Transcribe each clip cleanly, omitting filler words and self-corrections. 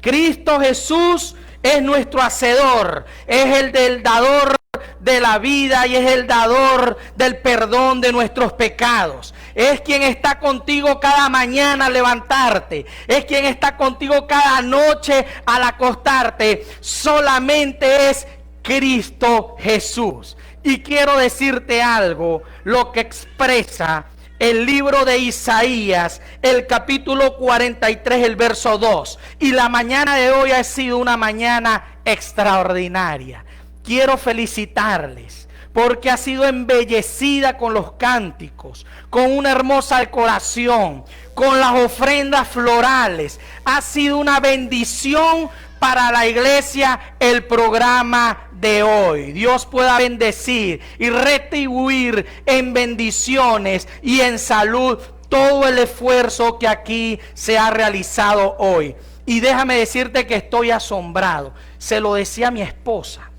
Cristo Jesús es nuestro hacedor, es el del dador de la vida y es el dador del perdón de nuestros pecados. Es quien está contigo cada mañana al levantarte. Es quien está contigo cada noche al acostarte. Solamente es Cristo Jesús. Y quiero decirte algo, lo que expresa el libro de Isaías, el capítulo 43, el verso 2. Y la mañana de hoy ha sido una mañana extraordinaria. Quiero felicitarles porque ha sido embellecida con los cánticos, con una hermosa decoración, con las ofrendas florales. Ha sido una bendición para la iglesia el programa de hoy. Dios pueda bendecir y retribuir en bendiciones y en salud todo el esfuerzo que aquí se ha realizado hoy. Y déjame decirte que estoy asombrado. Se lo decía a mi esposa.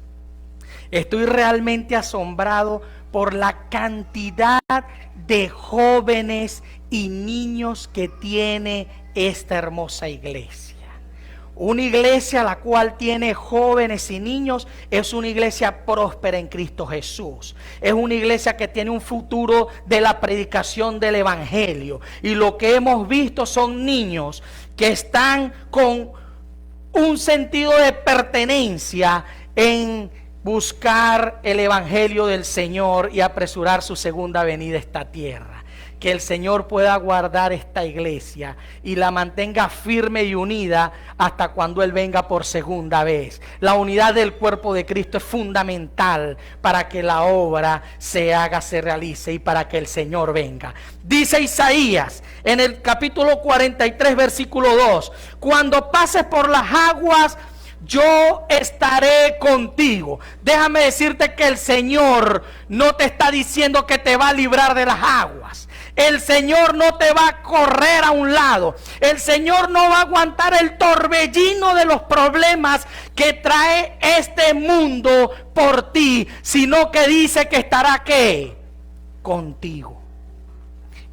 Estoy realmente asombrado por la cantidad de jóvenes y niños que tiene esta hermosa iglesia. Una iglesia la cual tiene jóvenes y niños es una iglesia próspera en Cristo Jesús. Es una iglesia que tiene un futuro de la predicación del evangelio. Y lo que hemos visto son niños que están con un sentido de pertenencia en buscar el evangelio del Señor y apresurar su segunda venida a esta tierra. Que el Señor pueda guardar esta iglesia y la mantenga firme y unida hasta cuando Él venga por segunda vez. La unidad del cuerpo de Cristo es fundamental para que la obra se haga, se realice y para que el Señor venga. Dice Isaías en el capítulo 43, versículo 2: cuando pases por las aguas, yo estaré contigo. Déjame decirte que el Señor no te está diciendo que te va a librar de las aguas. El Señor no te va a correr a un lado. El Señor no va a aguantar el torbellino de los problemas que trae este mundo por ti, sino que dice que estará ¿qué? Contigo.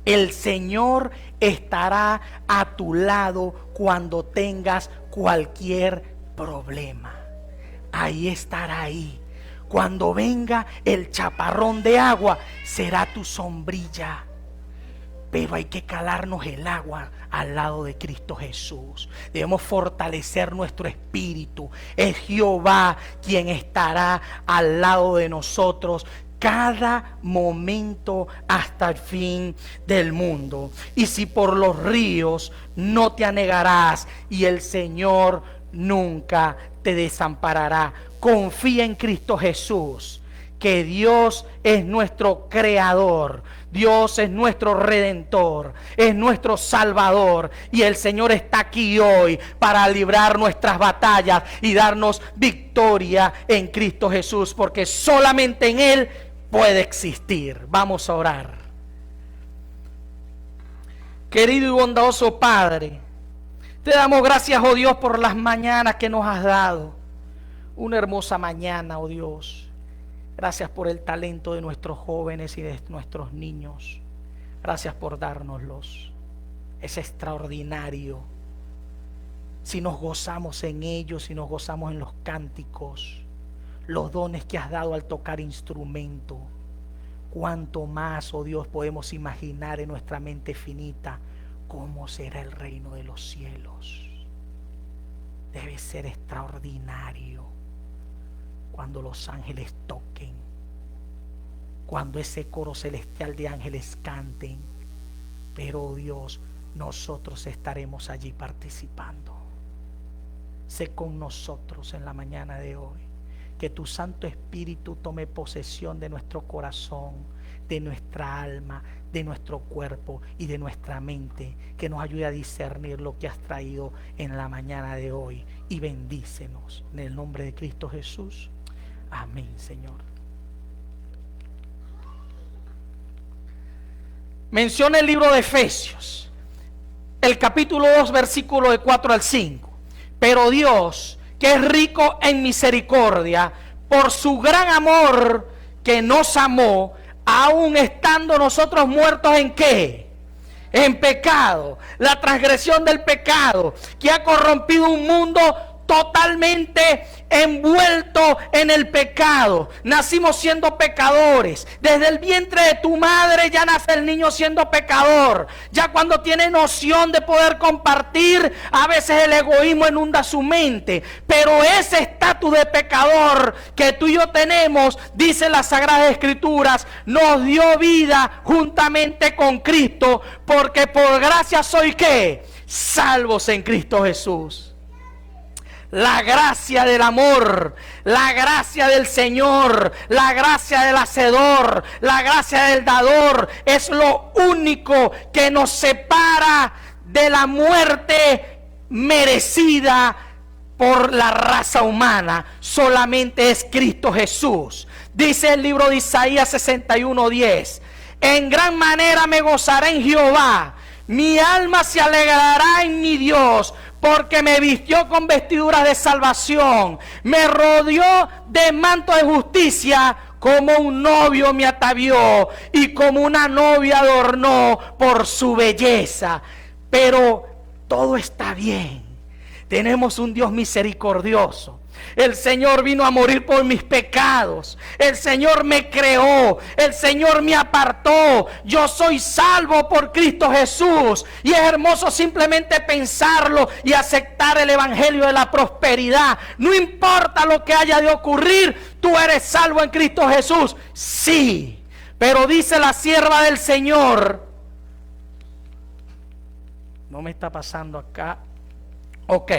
El Señor estará a tu lado cuando tengas cualquier problema. Ahí estará ahí. Cuando venga el chaparrón de agua, será tu sombrilla. Pero hay que calarnos el agua al lado de Cristo Jesús. Debemos fortalecer nuestro espíritu. Es Jehová quien estará al lado de nosotros cada momento hasta el fin del mundo. Y si por los ríos, no te anegarás, y el Señor nunca te desamparará. Confía en Cristo Jesús, que Dios es nuestro creador, Dios es nuestro redentor, es nuestro salvador, y el Señor está aquí hoy para librar nuestras batallas y darnos victoria en Cristo Jesús, porque solamente en Él puede existir. Vamos a orar. Querido y bondadoso Padre, te damos gracias, oh Dios, por las mañanas que nos has dado. Una hermosa mañana, oh Dios. Gracias por el talento de nuestros jóvenes y de nuestros niños. Gracias por dárnoslos. Es extraordinario. Si nos gozamos en ellos, si nos gozamos en los cánticos, los dones que has dado al tocar instrumento, cuánto más, oh Dios, podemos imaginar en nuestra mente finita cómo será el reino de los cielos. Debe ser extraordinario cuando los ángeles toquen, cuando ese coro celestial de ángeles canten. Pero, oh Dios, nosotros estaremos allí participando. Sé con nosotros en la mañana de hoy. Que tu Santo Espíritu tome posesión de nuestro corazón, de nuestra alma, de nuestro cuerpo y de nuestra mente. Que nos ayude a discernir lo que has traído en la mañana de hoy. Y bendícenos en el nombre de Cristo Jesús. Amén, Señor. Menciona el libro de Efesios, el capítulo 2, versículo de 4 al 5. Pero Dios, que es rico en misericordia, por su gran amor que nos amó, aun estando nosotros muertos ¿en qué? en pecado. La transgresión del pecado que ha corrompido un mundo totalmente envuelto en el pecado. Nacimos siendo pecadores. Desde el vientre de tu madre ya nace el niño siendo pecador. Ya cuando tiene noción de poder compartir, a veces el egoísmo inunda su mente. Pero ese estatus de pecador que tú y yo tenemos, dice las Sagradas Escrituras, nos dio vida juntamente con Cristo, porque por gracia soy ¿qué? Salvos en Cristo Jesús. La gracia del amor, la gracia del Señor, la gracia del hacedor, la gracia del dador es lo único que nos separa de la muerte merecida por la raza humana. Solamente es Cristo Jesús. Dice el libro de Isaías 61:10: en gran manera me gozaré en Jehová, mi alma se alegrará en mi Dios, porque me vistió con vestiduras de salvación, me rodeó de manto de justicia, como un novio me atavió y como una novia adornó por su belleza. Pero todo está bien. Tenemos un Dios misericordioso. El Señor vino a morir por mis pecados. El Señor me creó. El Señor me apartó. Yo soy salvo por Cristo Jesús. Y es hermoso simplemente pensarlo y aceptar el evangelio de la prosperidad. No importa lo que haya de ocurrir, tú eres salvo en Cristo Jesús. Sí, pero dice la sierva del Señor. No me está pasando acá. Ok,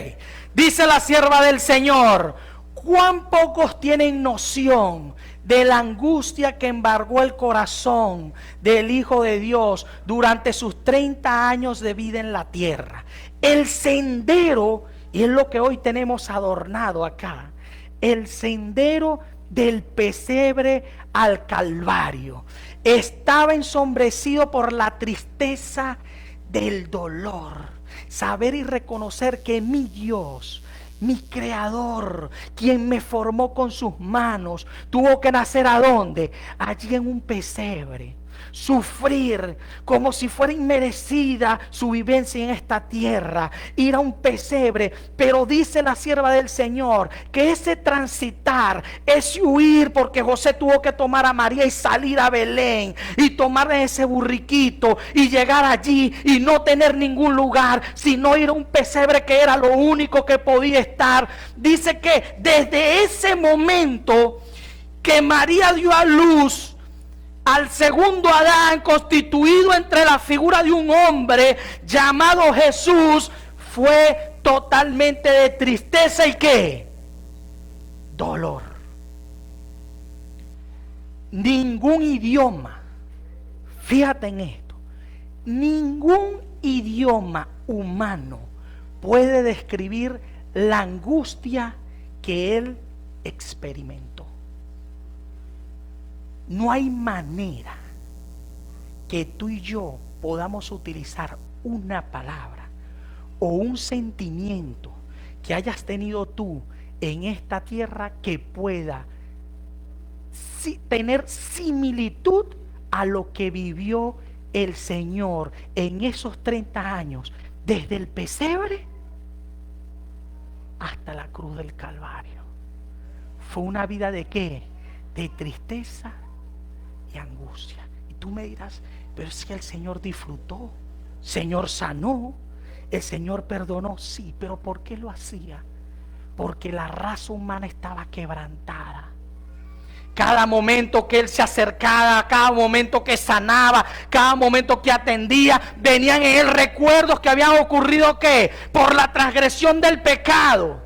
dice la sierva del Señor: cuán pocos tienen noción de la angustia que embargó el corazón del Hijo de Dios durante sus 30 años de vida en la tierra. El sendero, y es lo que hoy tenemos adornado acá, el sendero del pesebre al Calvario, estaba ensombrecido por la tristeza del dolor. Saber y reconocer que mi Dios, mi creador, quien me formó con sus manos, tuvo que nacer ¿a dónde? Allí en un pesebre. Sufrir como si fuera inmerecida su vivencia en esta tierra, ir a un pesebre. Pero dice la sierva del Señor que ese transitar, ese huir, porque José tuvo que tomar a María y salir a Belén y tomar ese burriquito y llegar allí y no tener ningún lugar, sino ir a un pesebre que era lo único que podía estar. Dice que desde ese momento que María dio a luz al segundo Adán, constituido entre la figura de un hombre llamado Jesús, fue totalmente de tristeza y ¿qué? Dolor. Ningún idioma, fíjate en esto, ningún idioma humano puede describir la angustia que él experimentó. No hay manera que tú y yo podamos utilizar una palabra o un sentimiento que hayas tenido tú en esta tierra que pueda tener similitud a lo que vivió el Señor en esos 30 años, desde el pesebre hasta la cruz del Calvario. Fue una vida ¿de qué? De tristeza y angustia. Y tú me dirás, pero es que el Señor disfrutó, el Señor sanó, el Señor perdonó. Sí, pero ¿por qué lo hacía? Porque la raza humana estaba quebrantada. Cada momento que Él se acercaba, cada momento que sanaba, cada momento que atendía, venían en Él recuerdos que habían ocurrido ¿qué? Por la transgresión del pecado.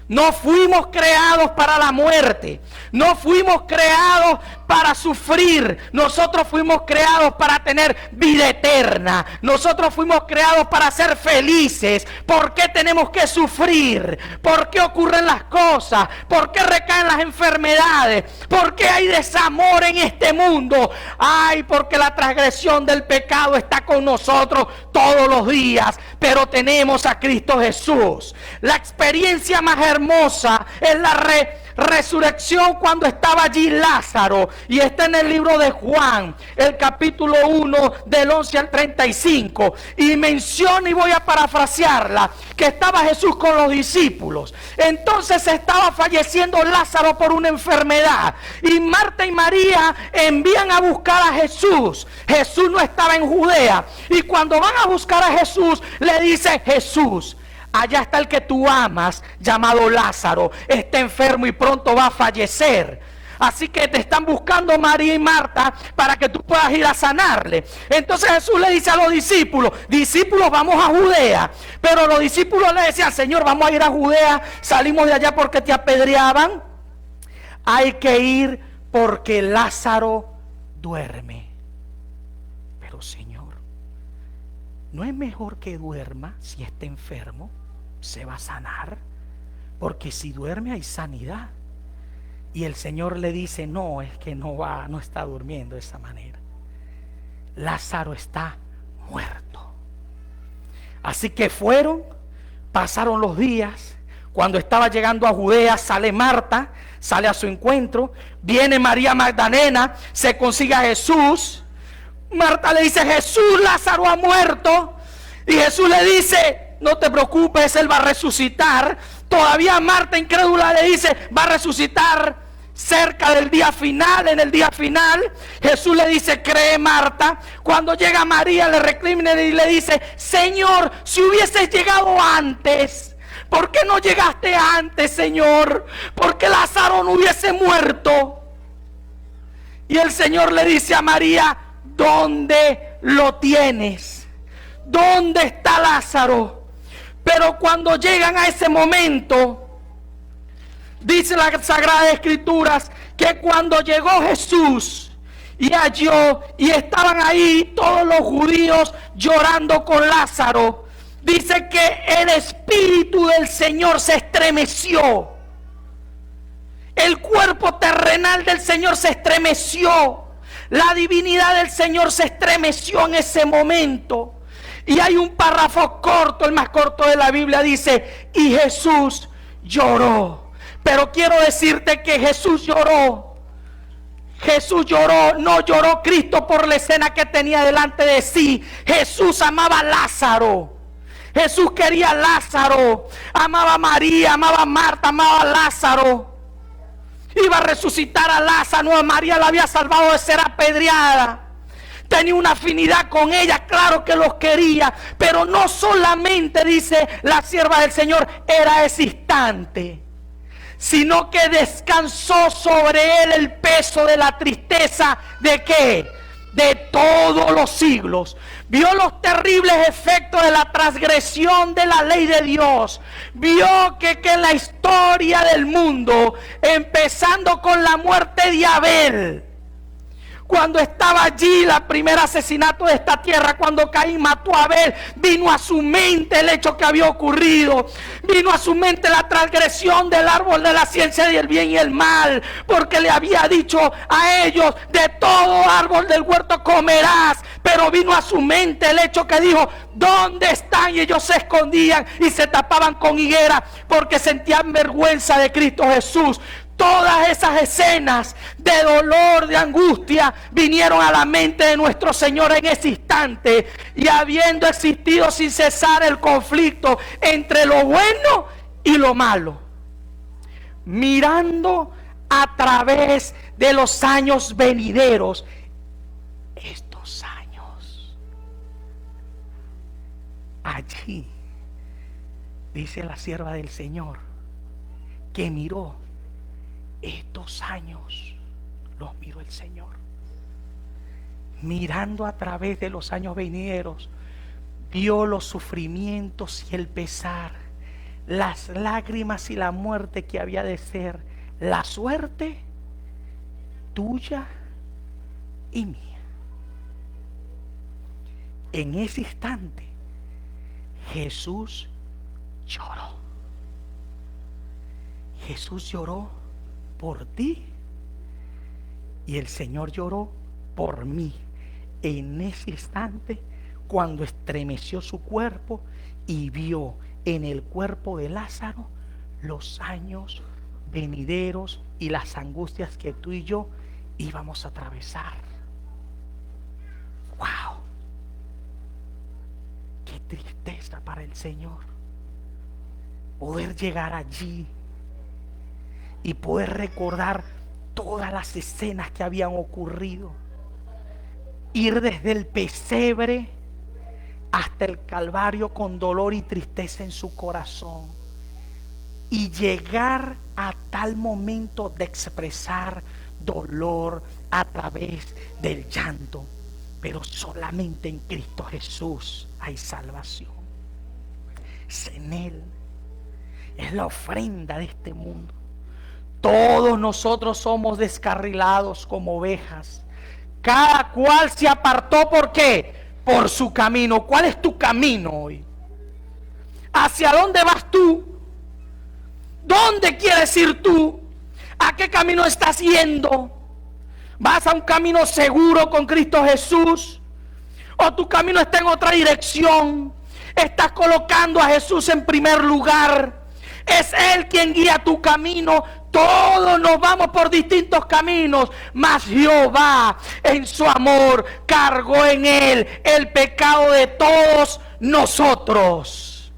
No fuimos creados para la muerte. No fuimos creados para sufrir. Nosotros fuimos creados para tener vida eterna. Nosotros fuimos creados para ser felices. ¿Por qué tenemos que sufrir? ¿Por qué ocurren las cosas? ¿Por qué recaen las enfermedades? ¿Por qué hay desamor en este mundo? Ay, porque la transgresión del pecado está con nosotros todos los días. Pero tenemos a Cristo Jesús. La experiencia más hermosa es la resurrección cuando estaba allí Lázaro. Y está en el libro de Juan, el capítulo 1, del 11 al 35. Y menciona, y voy a parafrasearla, que estaba Jesús con los discípulos. Entonces estaba falleciendo Lázaro por una enfermedad. Y Marta y María envían a buscar a Jesús. Jesús no estaba en Judea. Y cuando van a buscar a Jesús, le dice Jesús: allá está el que tú amas, llamado Lázaro, está enfermo y pronto va a fallecer. Así que te están buscando María y Marta para que tú puedas ir a sanarle. Entonces Jesús le dice a los discípulos: discípulos, vamos a Judea. Pero los discípulos le decían: Señor, vamos a ir a Judea, salimos de allá porque te apedreaban. Hay que ir porque Lázaro duerme. Pero Señor, ¿no es mejor que duerma? Si está enfermo, se va a sanar, porque si duerme hay sanidad. Y el Señor le dice: no, es que no está durmiendo de esa manera. Lázaro está muerto. Así que pasaron los días. Cuando estaba llegando a Judea, sale Marta, sale a su encuentro. Viene María Magdalena, se consigue a Jesús. Marta le dice: Jesús, Lázaro ha muerto. Y Jesús le dice: no te preocupes, él va a resucitar. Todavía Marta, incrédula, le dice: va a resucitar cerca del día final. En el día final Jesús le dice: cree, Marta. Cuando llega María, le recrimina y le dice: Señor, si hubieses llegado antes. ¿Por qué no llegaste antes, Señor? ¿Por qué Lázaro no hubiese muerto? Y el Señor le dice a María: ¿dónde lo tienes? ¿Dónde está Lázaro? Pero cuando llegan a ese momento, dice las Sagradas Escrituras que cuando llegó Jesús y halló, y estaban ahí todos los judíos llorando con Lázaro, dice que el Espíritu del Señor se estremeció. El cuerpo terrenal del Señor se estremeció. La divinidad del Señor se estremeció en ese momento. Y hay un párrafo corto, el más corto de la Biblia, dice: y Jesús lloró. Pero quiero decirte que Jesús lloró. Jesús lloró, no lloró Cristo por la escena que tenía delante de sí. Jesús amaba a Lázaro. Jesús quería a Lázaro. Amaba a María, amaba a Marta, amaba a Lázaro. Iba a resucitar a Lázaro. A María la había salvado de ser apedreada. Tenía una afinidad con ella, claro que los quería. Pero no solamente, dice la sierva del Señor, era ese instante, sino que descansó sobre él el peso de la tristeza. ¿De qué? De todos los siglos. Vio los terribles efectos de la transgresión de la ley de Dios. Vio que en la historia del mundo, empezando con la muerte de Abel, cuando estaba allí el primer asesinato de esta tierra, cuando Caín mató a Abel, vino a su mente el hecho que había ocurrido. Vino a su mente la transgresión del árbol de la ciencia del bien y el mal, porque le había dicho a ellos: de todo árbol del huerto comerás. Pero vino a su mente el hecho que dijo: ¿dónde están? Y ellos se escondían y se tapaban con higuera porque sentían vergüenza de Cristo Jesús. Todas esas escenas de dolor, de angustia, vinieron a la mente de nuestro Señor en ese instante. Y habiendo existido sin cesar el conflicto entre lo bueno y lo malo, mirando a través de los años venideros, estos años, allí, dice la sierva del Señor, que miró estos años, los miró el Señor. Mirando a través de los años venideros, vio los sufrimientos y el pesar, las lágrimas y la muerte que había de ser la suerte tuya y mía. En ese instante, Jesús lloró. Jesús lloró por ti y el Señor lloró por mí en ese instante, cuando estremeció su cuerpo y vio en el cuerpo de Lázaro los años venideros y las angustias que tú y yo íbamos a atravesar. ¡Wow! ¡Qué tristeza para el Señor! Poder llegar allí y poder recordar todas las escenas que habían ocurrido. Ir desde el pesebre hasta el Calvario con dolor y tristeza en su corazón. Y llegar a tal momento de expresar dolor a través del llanto. Pero solamente en Cristo Jesús hay salvación. Es en Él. Es la ofrenda de este mundo. Todos nosotros somos descarrilados como ovejas. Cada cual se apartó, ¿por qué? Por su camino. ¿Cuál es tu camino hoy? ¿Hacia dónde vas tú? ¿Dónde quieres ir tú? ¿A qué camino estás yendo? ¿Vas a un camino seguro con Cristo Jesús? ¿O tu camino está en otra dirección? ¿Estás colocando a Jesús en primer lugar? Es Él quien guía tu camino. Todos nos vamos por distintos caminos, mas Jehová en su amor cargó en Él el pecado de todos nosotros.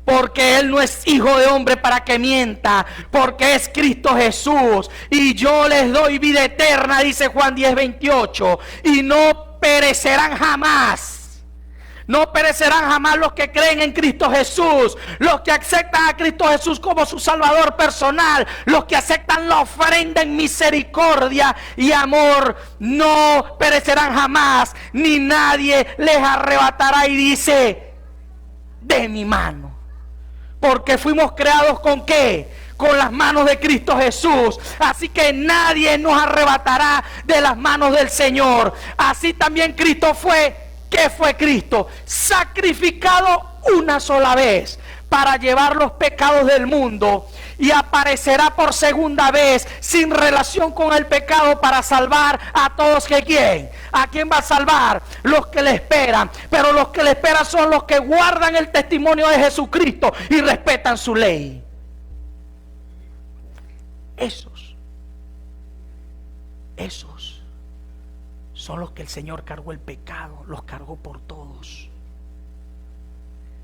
Porque Él no es hijo de hombre para que mienta, porque es Cristo Jesús. Y yo les doy vida eterna, dice Juan 10:28, y no perecerán jamás. No perecerán jamás los que creen en Cristo Jesús, los que aceptan a Cristo Jesús como su Salvador personal, los que aceptan la ofrenda en misericordia y amor. No perecerán jamás, ni nadie les arrebatará. Y dice, de mi mano. Porque fuimos creados ¿con qué? Con las manos de Cristo Jesús. Así que nadie nos arrebatará de las manos del Señor. Así también Cristo fue. ¿Qué fue Cristo? Sacrificado una sola vez para llevar los pecados del mundo, y aparecerá por segunda vez sin relación con el pecado para salvar a todos. ¿Que quién? ¿A quién va a salvar? Los que le esperan. Pero los que le esperan son los que guardan el testimonio de Jesucristo y respetan su ley. Esos son los que el Señor cargó el pecado, los cargó por todos.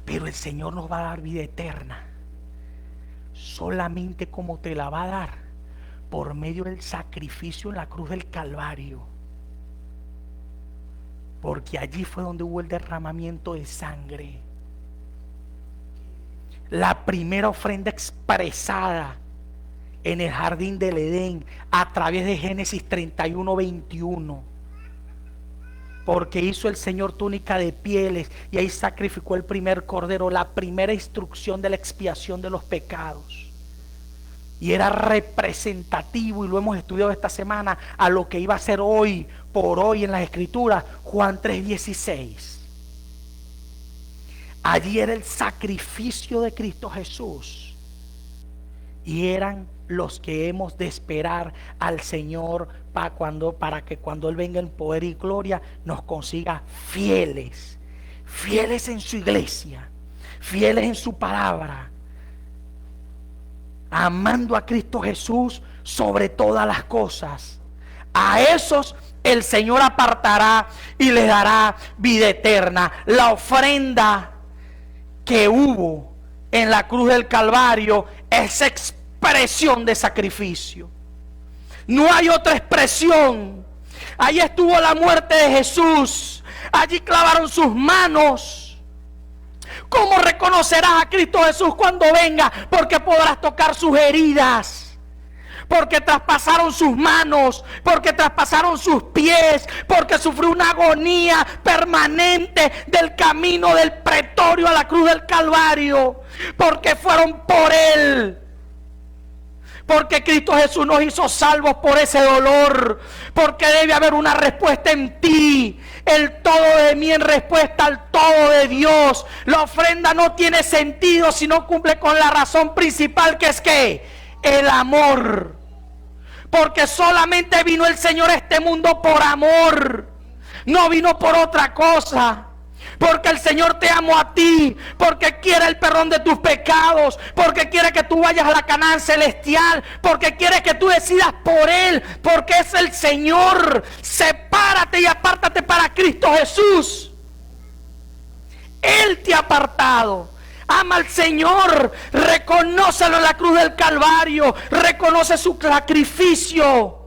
Pero el Señor nos va a dar vida eterna. Solamente como te la va a dar, por medio del sacrificio en la cruz del Calvario. Porque allí fue donde hubo el derramamiento de sangre. La primera ofrenda expresada en el jardín del Edén a través de Génesis 31:21. Porque hizo el Señor túnica de pieles y ahí sacrificó el primer cordero, la primera instrucción de la expiación de los pecados. Y era representativo, y lo hemos estudiado esta semana, a lo que iba a ser hoy, por hoy en las Escrituras, Juan 3:16. Allí era el sacrificio de Cristo Jesús. Y eran los que hemos de esperar al Señor para que cuando Él venga en poder y gloria nos consiga fieles en su iglesia, fieles en su palabra, amando a Cristo Jesús sobre todas las cosas. A esos el Señor apartará y les dará vida eterna. La ofrenda que hubo en la cruz del Calvario es expresión de sacrificio. No hay otra expresión. Allí estuvo la muerte de Jesús. Allí clavaron sus manos. ¿Cómo reconocerás a Cristo Jesús cuando venga? Porque podrás tocar sus heridas. Porque traspasaron sus manos, porque traspasaron sus pies, porque sufrió una agonía permanente del camino del pretorio a la cruz del Calvario, porque fueron por Él. Porque Cristo Jesús nos hizo salvos por ese dolor. Porque debe haber una respuesta en ti. El todo de mí en respuesta al todo de Dios. La ofrenda no tiene sentido si no cumple con la razón principal, que es ¿qué? El amor. Porque solamente vino el Señor a este mundo por amor. No vino por otra cosa. porque el Señor te amó a ti, porque quiere el perdón de tus pecados, porque quiere que tú vayas a la Canaán celestial, porque quiere que tú decidas por Él, porque es el Señor. Sepárate y apártate para Cristo Jesús. Él te ha apartado. Ama al Señor, reconócelo en la cruz del Calvario, reconoce su sacrificio.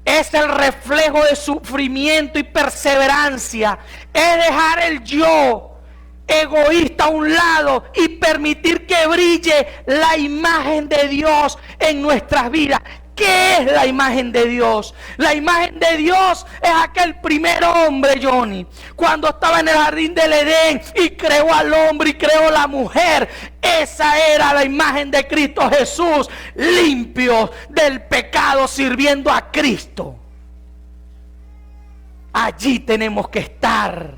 Es el reflejo de sufrimiento y perseverancia. Es dejar el yo egoísta a un lado y permitir que brille la imagen de Dios en nuestras vidas. ¿Qué es la imagen de Dios? La imagen de Dios es aquel primer hombre, Johnny, cuando estaba en el jardín del Edén y creó al hombre y creó la mujer. Esa era la imagen de Cristo Jesús, limpio del pecado, sirviendo a Cristo. Allí tenemos que estar.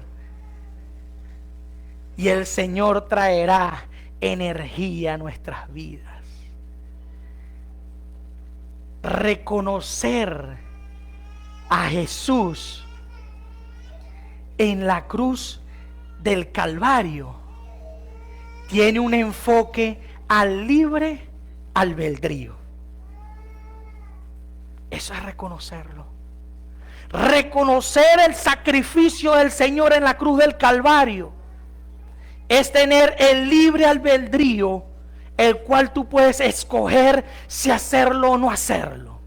Y el Señor traerá energía a nuestras vidas. Reconocer a Jesús en la cruz del Calvario tiene un enfoque al libre albedrío. Eso es reconocerlo. Reconocer el sacrificio del Señor en la cruz del Calvario es tener el libre albedrío, el cual tú puedes escoger si hacerlo o no hacerlo.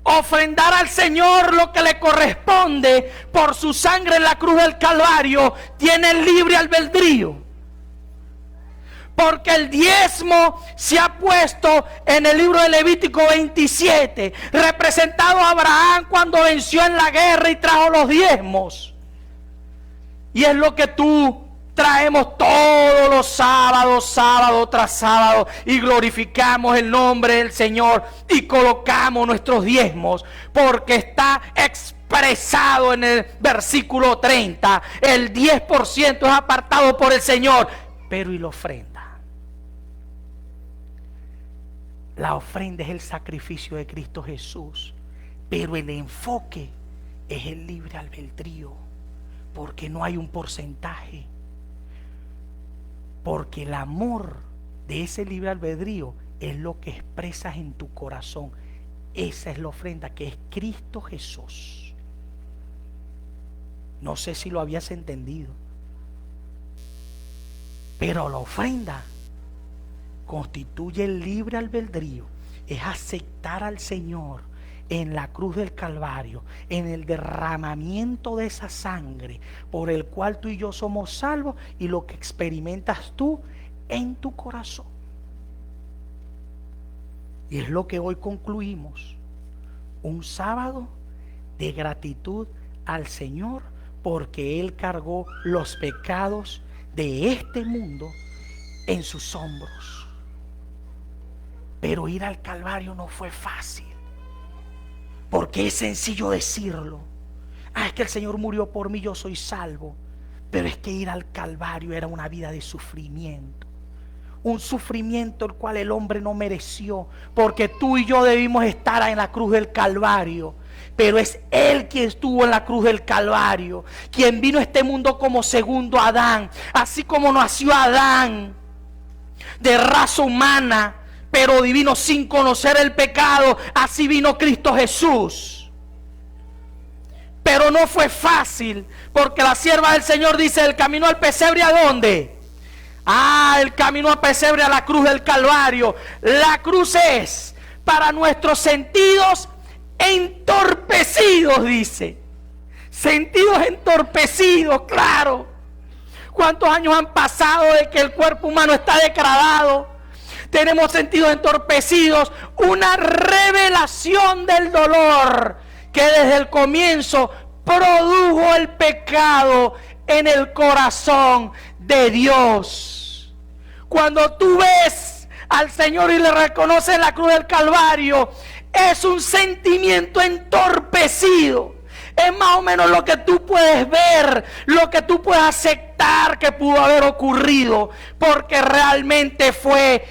Ofrendar al Señor lo que le corresponde por su sangre en la cruz del Calvario tiene el libre albedrío. Porque el diezmo se ha puesto en el libro de Levítico 27, representado a Abraham cuando venció en la guerra y trajo los diezmos. Y es lo que tú traemos todos los sábados, sábado tras sábado, y glorificamos el nombre del Señor y colocamos nuestros diezmos, porque está expresado en el versículo 30, el 10% es apartado por el Señor. Pero ¿y la ofrenda? La ofrenda es el sacrificio de Cristo Jesús, pero el enfoque es el libre albedrío, porque no hay un porcentaje. Porque el amor de ese libre albedrío es lo que expresas en tu corazón. Esa es la ofrenda, que es Cristo Jesús. No sé si lo habías entendido, pero la ofrenda constituye el libre albedrío. Es aceptar al Señor en la cruz del Calvario, en el derramamiento de esa sangre por el cual tú y yo somos salvos, y lo que experimentas tú en tu corazón. Y es lo que hoy concluimos, un sábado de gratitud al Señor, porque Él cargó los pecados de este mundo en sus hombros. Pero ir al Calvario no fue fácil, porque es sencillo decirlo. Es que el Señor murió por mí, yo soy salvo. Pero es que ir al Calvario era una vida de sufrimiento. Un sufrimiento el cual el hombre no mereció, porque tú y yo debimos estar en la cruz del Calvario. Pero es Él quien estuvo en la cruz del Calvario, quien vino a este mundo como segundo Adán. Así como nació Adán de raza humana, pero divino, sin conocer el pecado, así vino Cristo Jesús. Pero no fue fácil, porque la sierva del Señor dice: el camino al pesebre, ¿a dónde? El camino al pesebre, a la cruz del Calvario. La cruz es para nuestros sentidos entorpecidos, dice. Sentidos entorpecidos, claro. ¿Cuántos años han pasado de que el cuerpo humano está degradado? Tenemos sentidos entorpecidos, una revelación del dolor que desde el comienzo produjo el pecado en el corazón de Dios. Cuando tú ves al Señor y le reconoces en la cruz del Calvario, es un sentimiento entorpecido. Es más o menos lo que tú puedes ver, lo que tú puedes aceptar que pudo haber ocurrido, porque realmente fue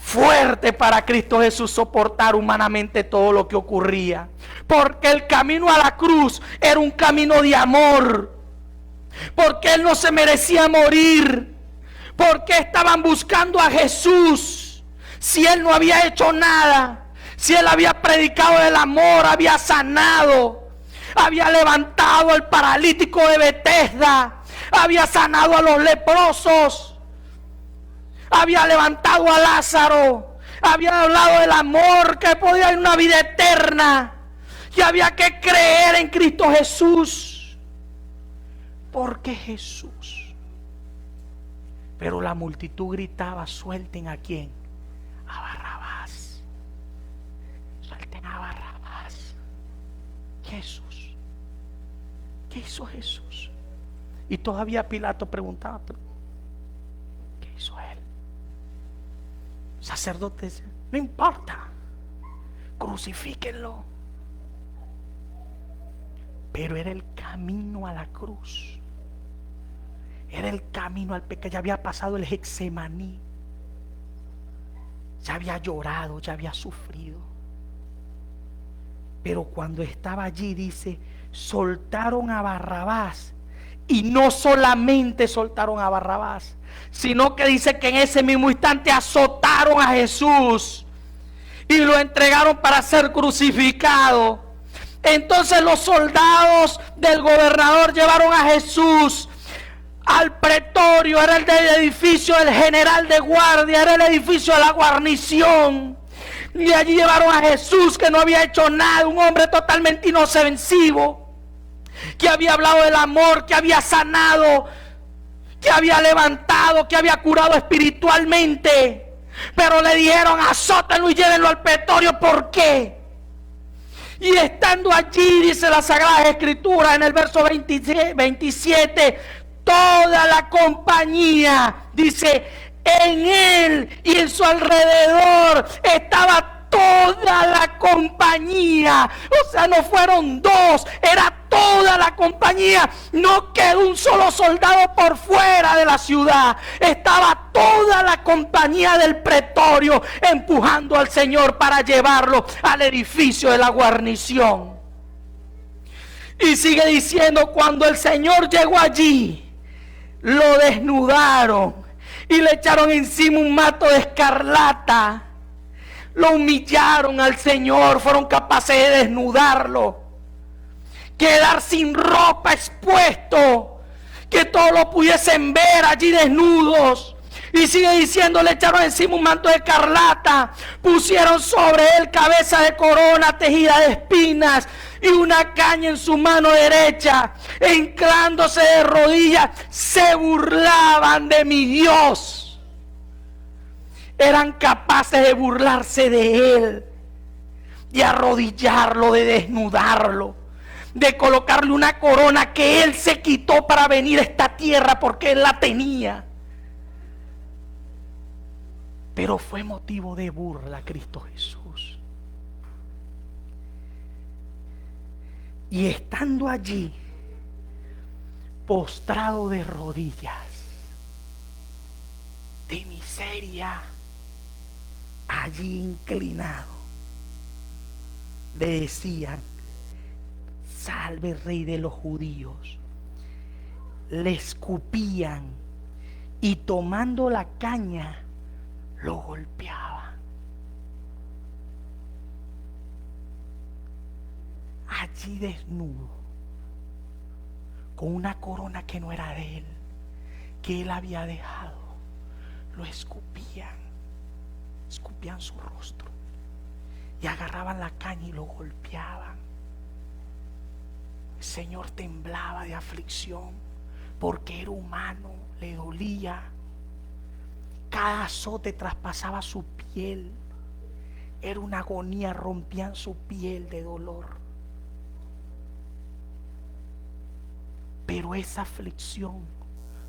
fuerte para Cristo Jesús soportar humanamente todo lo que ocurría. Porque el camino a la cruz era un camino de amor. Porque Él no se merecía morir. Porque estaban buscando a Jesús. Si Él no había hecho nada. Si Él había predicado el amor, había sanado, había levantado al paralítico de Betesda, había sanado a los leprosos, había levantado a Lázaro, había hablado del amor, que podía haber una vida eterna, y había que creer en Cristo Jesús. Porque Jesús. Pero la multitud gritaba: suelten a quién, a Barrabás, suelten a Barrabás. Jesús. ¿Qué hizo Jesús? Y todavía Pilato preguntaba: ¿qué hizo él? Sacerdotes: no importa, crucifíquenlo. Pero era el camino a la cruz. Era el camino al pecado. Ya había pasado el Getsemaní. Ya había llorado, ya había sufrido. Pero cuando estaba allí, dice, soltaron a Barrabás. Y no solamente soltaron a Barrabás, sino que dice que en ese mismo instante azotaron a Jesús y lo entregaron para ser crucificado. Entonces los soldados del gobernador llevaron a Jesús al pretorio. Era el del edificio del general de guardia, era el edificio de la guarnición. Y allí llevaron a Jesús, que no había hecho nada, un hombre totalmente inofensivo, que había hablado del amor, que había sanado, que había levantado, que había curado espiritualmente. Pero le dijeron: azótenlo y llévenlo al pretorio. ¿Por qué? Y estando allí, dice la Sagrada Escritura en el verso 27, toda la compañía, dice, en él y en su alrededor estaba toda la compañía. O sea, no fueron dos, era toda la compañía. No quedó un solo soldado por fuera de la ciudad. Estaba toda la compañía del pretorio empujando al Señor para llevarlo al edificio de la guarnición. Y sigue diciendo: cuando el Señor llegó allí, lo desnudaron y le echaron encima un manto de escarlata. Lo humillaron al Señor, fueron capaces de desnudarlo, quedar sin ropa, expuesto, que todos lo pudiesen ver allí desnudos. Y sigue diciendo: le echaron encima un manto de escarlata, pusieron sobre él cabeza de corona tejida de espinas y una caña en su mano derecha. Hincándose de rodillas, se burlaban de mi Dios. Eran capaces de burlarse de él, de arrodillarlo, de desnudarlo, de colocarle una corona que él se quitó para venir a esta tierra porque él la tenía. Pero fue motivo de burla Cristo Jesús. Y estando allí, postrado de rodillas, de miseria, allí inclinado, le decían: salve Rey de los judíos. Le escupían y tomando la caña lo golpeaban. Allí desnudo, con una corona que no era de él, que él había dejado, lo escupían su rostro y agarraban la caña y lo golpeaban. El Señor temblaba de aflicción porque era humano, le dolía. Cada azote traspasaba su piel, era una agonía, rompían su piel de dolor. Pero esa aflicción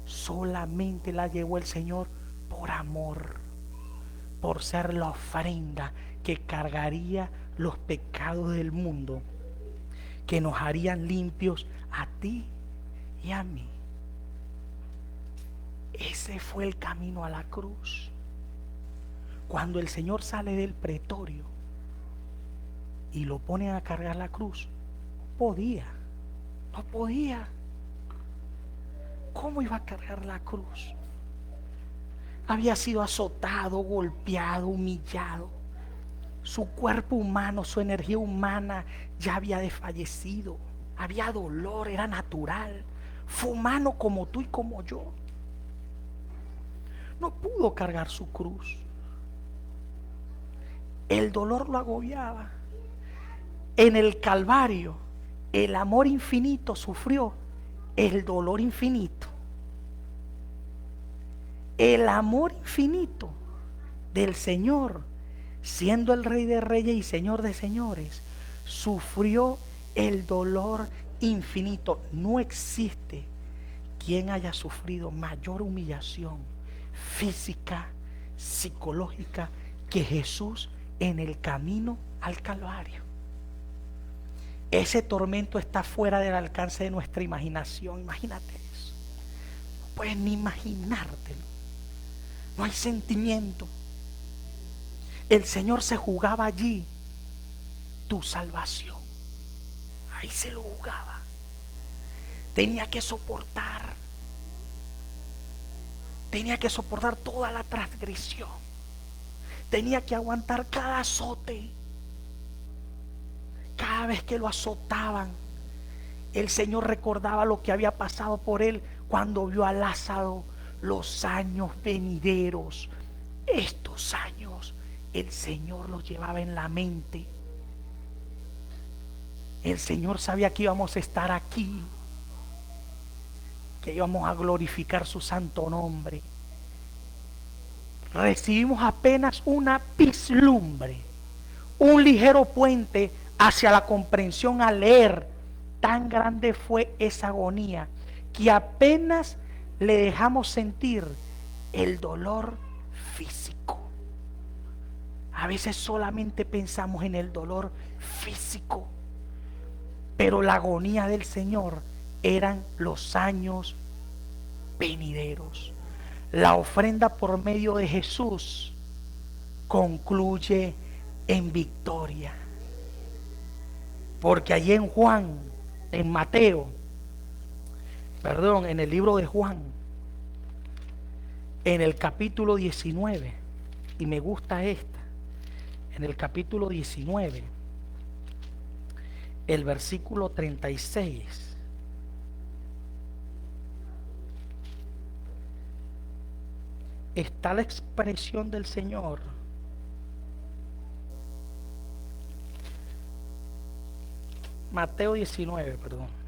solamente la llevó el Señor por amor, por ser la ofrenda que cargaría los pecados del mundo, que nos harían limpios a ti y a mí. Ese fue el camino a la cruz. Cuando el Señor sale del pretorio y lo ponen a cargar la cruz, no podía. ¿Cómo iba a cargar la cruz? Había sido azotado, golpeado, humillado. Su cuerpo humano, su energía humana ya había desfallecido. Había dolor, era natural. Fue humano como tú y como yo. No pudo cargar su cruz. El dolor lo agobiaba. En el Calvario, el amor infinito sufrió el dolor infinito. El amor infinito del Señor, siendo el Rey de Reyes y Señor de Señores, sufrió el dolor infinito. No existe quien haya sufrido mayor humillación física, psicológica, que Jesús en el camino al Calvario. Ese tormento está fuera del alcance de nuestra imaginación. Imagínate eso. No puedes ni imaginártelo. No hay sentimiento. El Señor se jugaba allí tu salvación. Ahí se lo jugaba. Tenía que soportar toda la transgresión. Tenía que aguantar cada azote. Cada vez que lo azotaban, el Señor recordaba lo que había pasado por él cuando vio a Lázaro. Los años venideros, estos años, el Señor los llevaba en la mente. El Señor sabía que íbamos a estar aquí, que íbamos a glorificar su santo nombre. Recibimos apenas una vislumbre, un ligero puente hacia la comprensión al leer. Tan grande fue esa agonía que apenas le dejamos sentir el dolor físico. A veces solamente pensamos en el dolor físico, pero la agonía del Señor eran los años venideros. La ofrenda por medio de Jesús concluye en victoria. Porque allí en en el libro de Juan, en el capítulo 19, y me gusta esta, en el capítulo 19, el versículo 36, está la expresión del Señor. Mateo 19, perdón.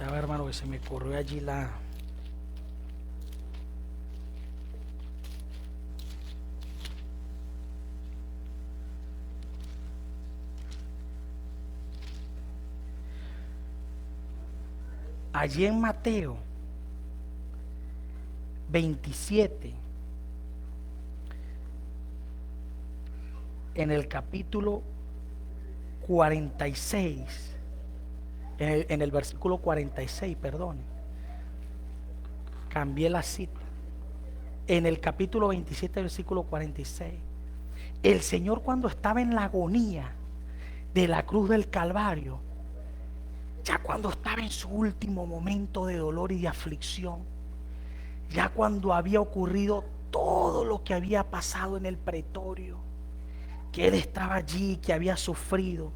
A ver, hermano, que se me corrió allí la... Allí en Mateo 27, en el capítulo 46, en el versículo 46, perdón, cambié la cita. En el capítulo 27, versículo 46, el Señor, cuando estaba en la agonía de la cruz del Calvario, ya cuando estaba en su último momento de dolor y de aflicción, ya cuando había ocurrido todo lo que había pasado en el pretorio, que Él estaba allí, que había sufrido,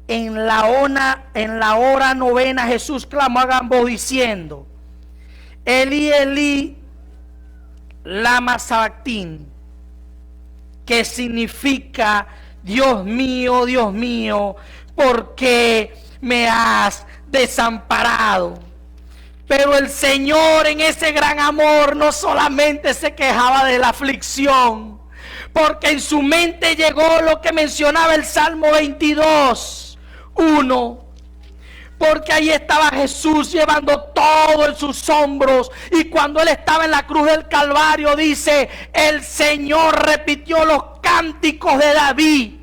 en la hora novena, Jesús clamó a gran voz diciendo: Elí, Elí, lama sabactín, que significa: Dios mío, ¿por qué me has desamparado? Pero el Señor, en ese gran amor, no solamente se quejaba de la aflicción, porque en su mente llegó lo que mencionaba el Salmo 22:1. Porque ahí estaba Jesús llevando todo en sus hombros. Y cuando Él estaba en la cruz del Calvario, dice, el Señor repitió los cánticos de David.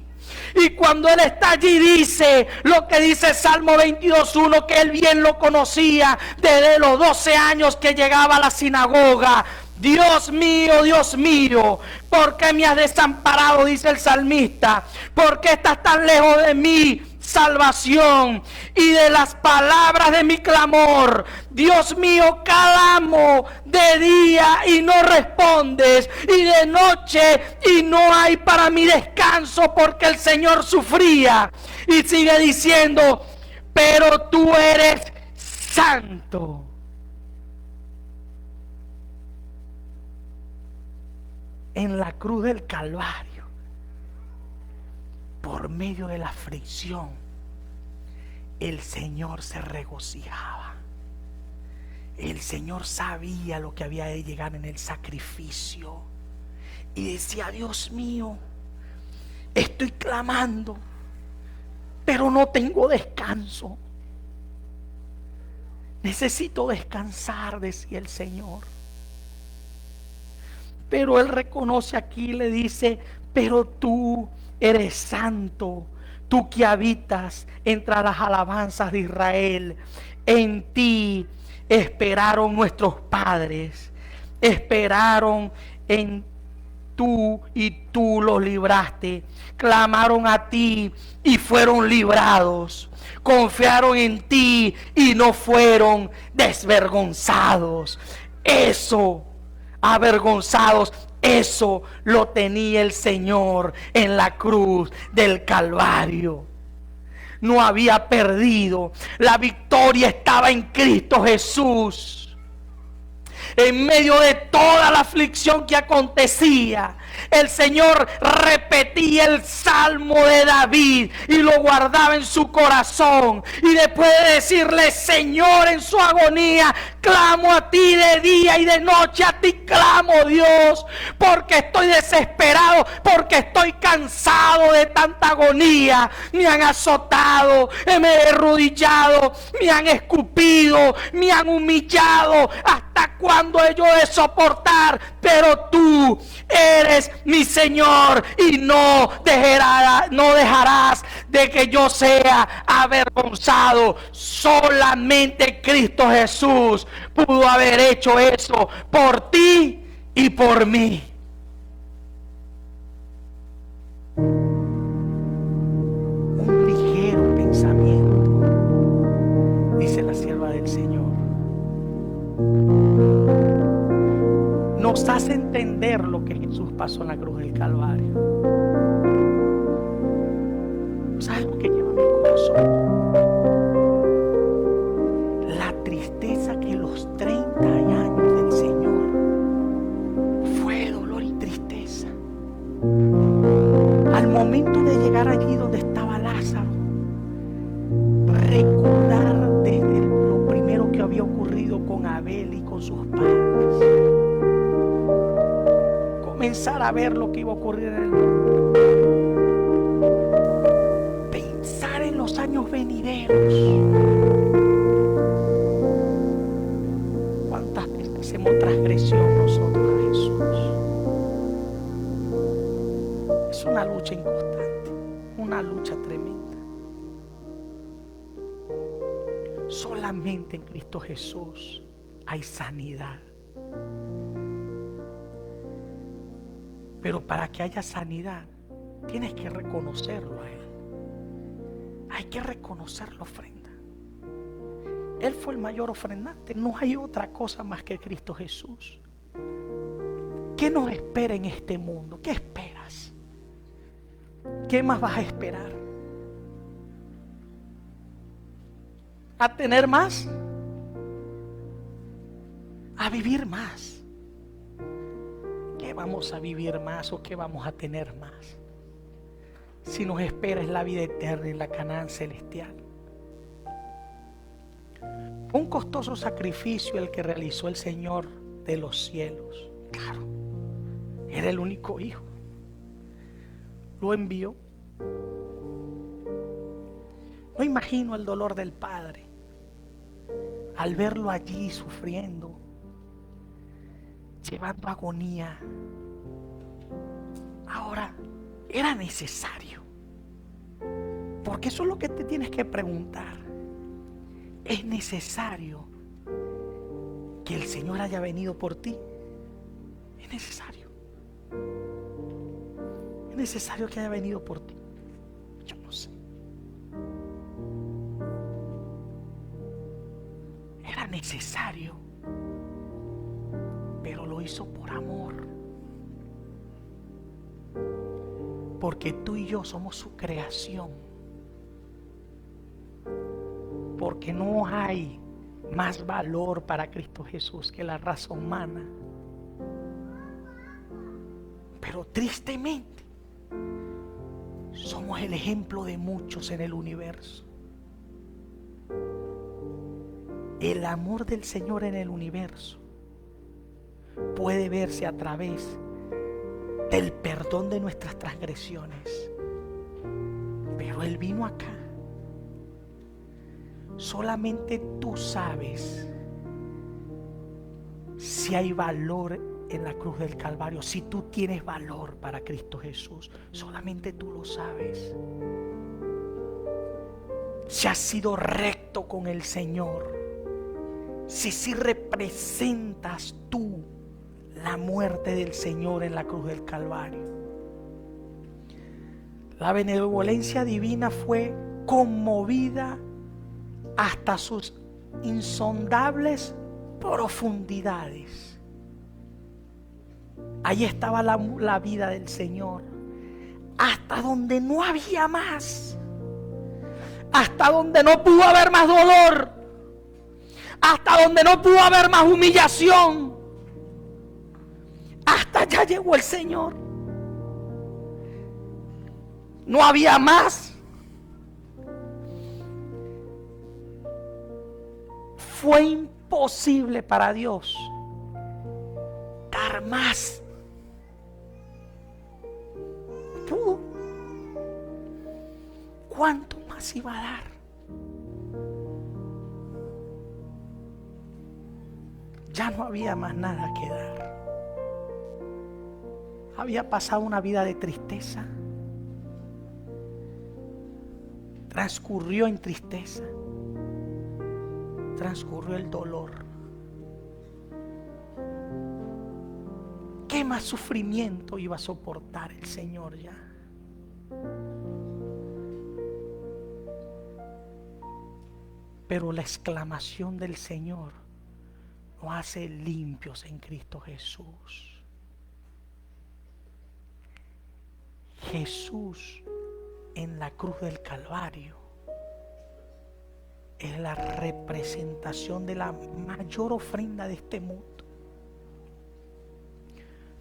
Y cuando Él está allí, dice lo que dice Salmo 22:1, que Él bien lo conocía desde los 12 años que llegaba a la sinagoga. Dios mío, ¿por qué me has desamparado? Dice el salmista. ¿Por qué estás tan lejos de mí, salvación? Y de las palabras de mi clamor, Dios mío, clamo de día y no respondes, y de noche y no hay para mi descanso, porque el Señor sufría. Y sigue diciendo, pero tú eres santo. En la cruz del Calvario, por medio de la aflicción, el Señor se regocijaba. El Señor sabía lo que había de llegar en el sacrificio. Y decía, Dios mío, estoy clamando, pero no tengo descanso. Necesito descansar, decía el Señor. Pero Él reconoce aquí y le dice, pero tú eres santo, tú que habitas entre las alabanzas de Israel. En ti esperaron nuestros padres, esperaron en tú y tú los libraste. Clamaron a ti y fueron librados. Confiaron en ti y no fueron desvergonzados. Eso, avergonzados, eso lo tenía el Señor en la cruz del Calvario. No había perdido. La victoria estaba en Cristo Jesús. En medio de toda la aflicción que acontecía, el Señor repetía el Salmo de David y lo guardaba en su corazón. Y después de decirle, Señor, en su agonía, clamo a ti de día y de noche, a ti clamo, Dios, porque estoy desesperado, porque estoy cansado de tanta agonía. Me han azotado, me he arrodillado, me han escupido, me han humillado. ¿Hasta cuándo he yo de soportar? Pero tú eres mi Señor y no dejarás de que yo sea avergonzado. Solamente Cristo Jesús pudo haber hecho eso por ti y por mí. Un ligero pensamiento, dice la sierva del Señor, nos hace entender lo que Jesús pasó en la cruz del Calvario. ¿Sabes lo que lleva mi corazón? La tristeza que los 30 años del Señor fue dolor y tristeza. Al momento de llegar allí donde estaba Lázaro, recordar desde lo primero que había ocurrido con Abel y con sus padres, comenzar a ver lo que iba a ocurrir en el mundo, pensar en los años venideros. ¿Cuántas veces hacemos transgresión nosotros a Jesús? Es una lucha inconstante, una lucha tremenda. Solamente en Cristo Jesús hay sanidad. Pero para que haya sanidad, tienes que reconocerlo a Él. Hay que reconocer la ofrenda. Él fue el mayor ofrendante. No hay otra cosa más que Cristo Jesús. ¿Qué nos espera en este mundo? ¿Qué esperas? ¿Qué más vas a esperar? ¿A tener más? ¿A vivir más? ¿Qué vamos a vivir más o qué vamos a tener más? Si nos espera es la vida eterna en la Canaán celestial. Un costoso sacrificio el que realizó el Señor de los cielos. Claro, era el único hijo. lo envió. No imagino el dolor del Padre al verlo allí sufriendo, llevando agonía. Ahora, era necesario, porque eso es lo que te tienes que preguntar. ¿Es necesario que el Señor haya venido por ti? Es necesario. Es necesario que haya venido por ti. Yo no sé. Era necesario, pero lo hizo por amor. Porque tú y yo somos su creación. Porque no hay más valor para Cristo Jesús que la raza humana. Pero tristemente somos el ejemplo de muchos en el universo. El amor del Señor en el universo puede verse a través del perdón de nuestras transgresiones. Pero Él vino acá. Solamente tú sabes si hay valor en la cruz del Calvario, si tú tienes valor para Cristo Jesús. Solamente tú lo sabes. Si has sido recto con el Señor, si representas tú la muerte del Señor en la cruz del Calvario. La benevolencia divina fue conmovida hasta sus insondables profundidades. Ahí estaba la vida del Señor, hasta donde no había más, hasta donde no pudo haber más dolor, hasta donde no pudo haber más humillación. Hasta allá llegó el Señor. No había más. Fue imposible para Dios dar más. Pudo. ¿Cuánto más iba a dar? Ya no había más nada que dar. Había pasado una vida de tristeza. Transcurrió en tristeza. Transcurrió el dolor. ¿Qué más sufrimiento iba a soportar el Señor ya? Pero la exclamación del Señor nos hace limpios en Cristo Jesús. Jesús en la cruz del Calvario es la representación de la mayor ofrenda de este mundo.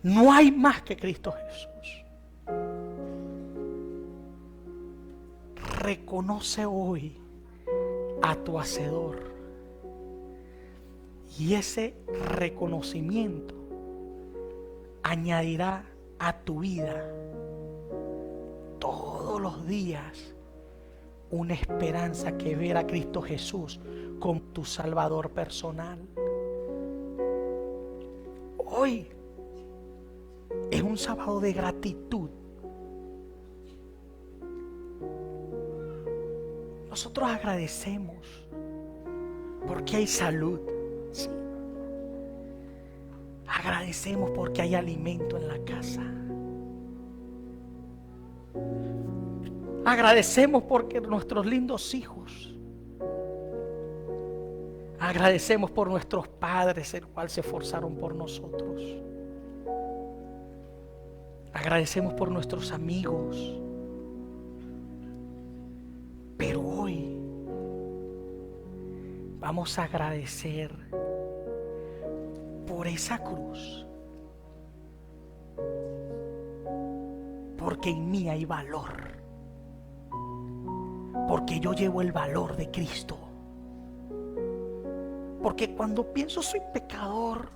No hay más que Cristo Jesús. Reconoce hoy a tu Hacedor, y ese reconocimiento añadirá a tu vida todos los días una esperanza que ver a Cristo Jesús como tu Salvador personal. Hoy es un sábado de gratitud. Nosotros agradecemos porque hay salud. Sí. Agradecemos porque hay alimento en la casa. Agradecemos porque nuestros lindos hijos. Agradecemos por nuestros padres, el cual se esforzaron por nosotros. Agradecemos por nuestros amigos. Pero hoy vamos a agradecer por esa cruz. Porque en mí hay valor. Porque yo llevo el valor de Cristo. Porque cuando pienso soy pecador,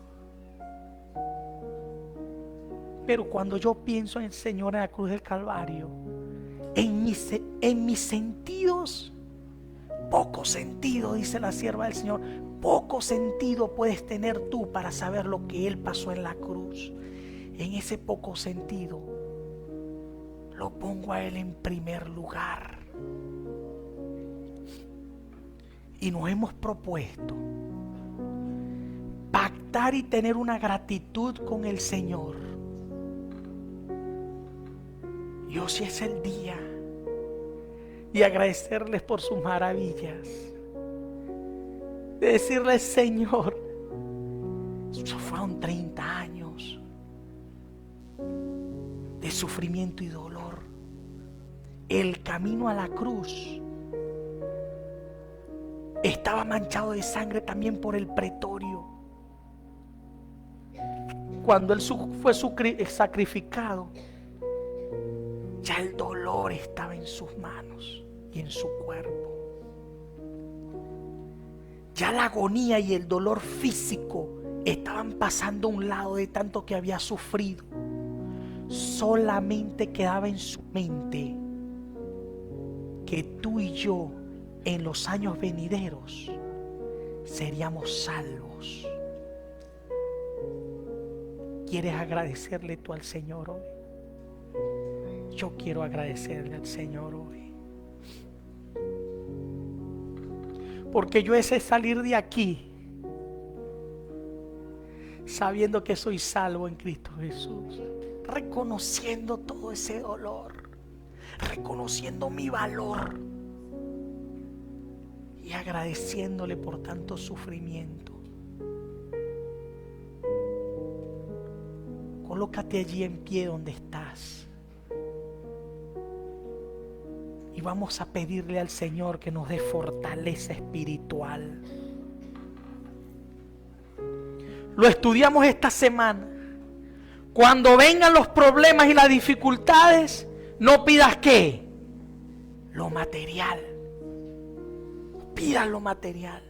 Pero cuando yo pienso en el Señor en la cruz del Calvario, en mis sentidos, poco sentido, dice la sierva del Señor, poco sentido puedes tener tú para saber lo que Él pasó en la cruz. En ese poco sentido, lo pongo a Él en primer lugar. Y nos hemos propuesto pactar y tener una gratitud con el Señor. Y hoy es el día y agradecerles por sus maravillas. De decirles: Señor, eso fueron 30 años de sufrimiento y dolor. El camino a la cruz estaba manchado de sangre también por el pretorio. Cuando Él fue sacrificado, ya el dolor estaba en sus manos y en su cuerpo. Ya la agonía y el dolor físico estaban pasando a un lado de tanto que había sufrido. Solamente quedaba en su mente que tú y yo en los años venideros seríamos salvos. ¿Quieres agradecerle tú al Señor hoy? Yo quiero agradecerle al Señor hoy. Porque yo sé salir de aquí sabiendo que soy salvo en Cristo Jesús. Reconociendo todo ese dolor. Reconociendo mi valor. Y agradeciéndole por tanto sufrimiento. Colócate allí en pie donde estás. Y vamos a pedirle al Señor que nos dé fortaleza espiritual. Lo estudiamos esta semana. Cuando vengan los problemas y las dificultades, no pidas ¿qué? Lo material. Pida lo material.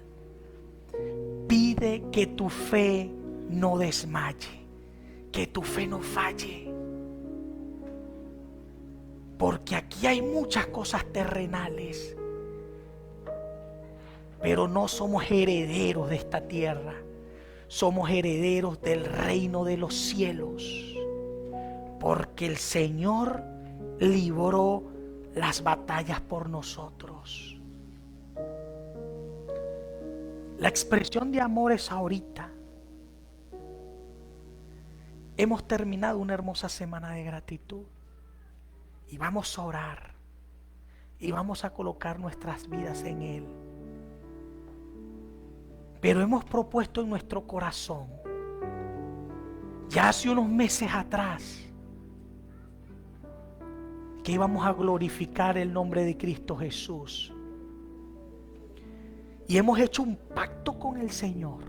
Pide que tu fe no desmaye, que tu fe no falle. Porque aquí hay muchas cosas terrenales, pero no somos herederos de esta tierra. Somos herederos del reino de los cielos. Porque el Señor libró las batallas por nosotros. La expresión de amor es ahorita. Hemos terminado una hermosa semana de gratitud. Y vamos a orar. Y vamos a colocar nuestras vidas en Él. Pero hemos propuesto en nuestro corazón, ya hace unos meses atrás, que íbamos a glorificar el nombre de Cristo Jesús. Y hemos hecho un pacto con el Señor.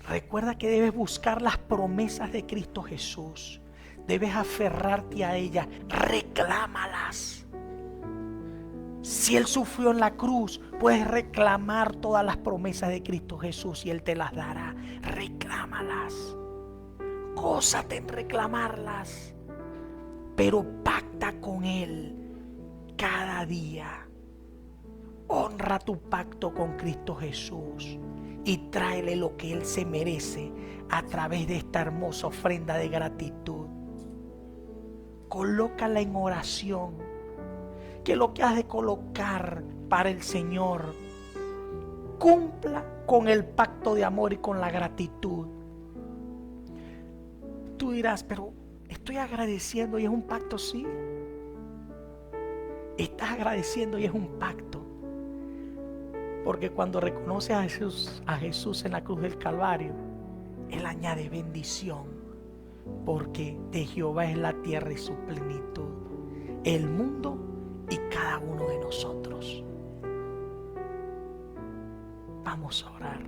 Recuerda que debes buscar las promesas de Cristo Jesús. Debes aferrarte a ellas, reclámalas. Si Él sufrió en la cruz, puedes reclamar todas las promesas de Cristo Jesús y Él te las dará. Reclámalas. Gózate en reclamarlas. Pero pacta con Él cada día. Honra tu pacto con Cristo Jesús y tráele lo que Él se merece a través de esta hermosa ofrenda de gratitud. Colócala en oración, que lo que has de colocar para el Señor cumpla con el pacto de amor y con la gratitud. Tú dirás, pero estoy agradeciendo y es un pacto, sí. Estás agradeciendo y es un pacto. Porque cuando reconoces a Jesús en la cruz del Calvario, Él añade bendición. Porque de Jehová es la tierra y su plenitud, el mundo y cada uno de nosotros. Vamos a orar.